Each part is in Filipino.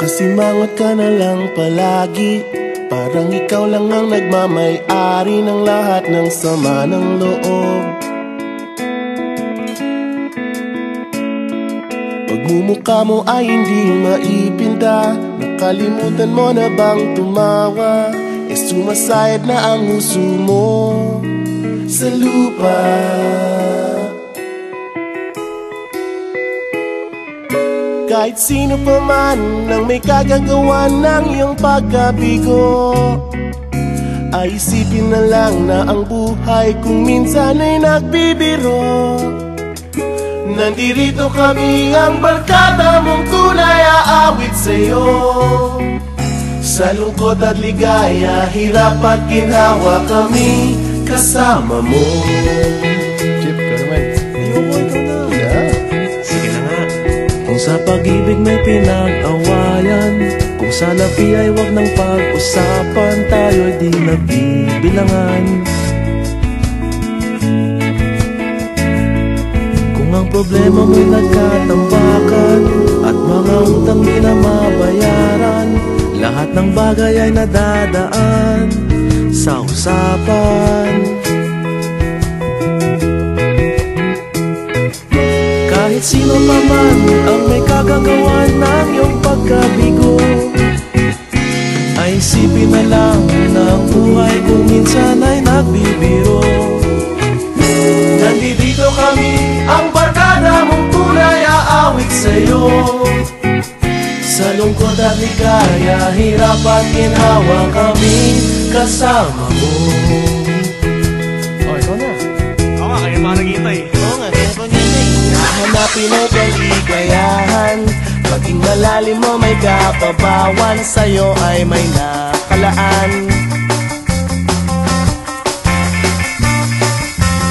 Masimangot ka na lang palagi, parang ikaw lang ang nagmamay-ari ng lahat ng sama ng loob. Pagmumukha mo ay hindi maipinta, nakalimutan mo na bang tumawa? Sumasayad na ang huso mo sa lupa. Kahit sino pa man ang may kagagawa ng iyong pagkabigo, ay isipin na lang na ang buhay kung minsan ay nagbibiro. Nandirito kami, ang barkada mong tunay aawit sa'yo. Sa lungkot at ligaya, hirap at ginhawa, kami kasama mo. Chip, ka naman. Ayoko, ikaw na. Yeah. Sige na nga. Kung sa pag-ibig may pinag-awayan, kung sa labi ay wag nang pag-usapan, tayo'y di nagbibilangan. Kung ang problema mo'y nagkatambakan at mga utang di na mabayaran, lahat ng bagay ay nadadaan sa usapan. Kahit sino pa man ang may kagagawa ng iyong pagkabigo, ay isipin na lang na ang buhay kung minsan ay nagbibiro. Nandito kami, ang barkada mong tunay aawit sa'yo. Sa lungkot at ligaya, hirap at ginhawa, kami kasama mo. Oh, ikaw na. Oo nga, kaya pa naghihintay. Oo nga, kaya pa naghihintay. Hahanapin ay kaligayahan, maging malalim mo may kababawan, sa'yo ay may nakalaan.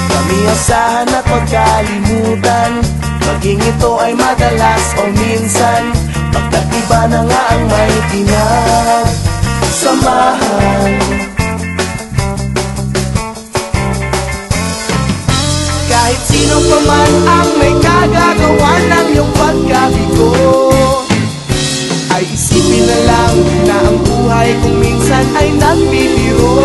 Kami asahan at magkalimutan, maging ito ay madalas o minsan, pagkat iba na nga ang may pinagsamahan. Kahit sino pa man ang may kagagawa ng iyong pagkabigo, ay isipin na lang na ang buhay kung minsan ay nagbibiro.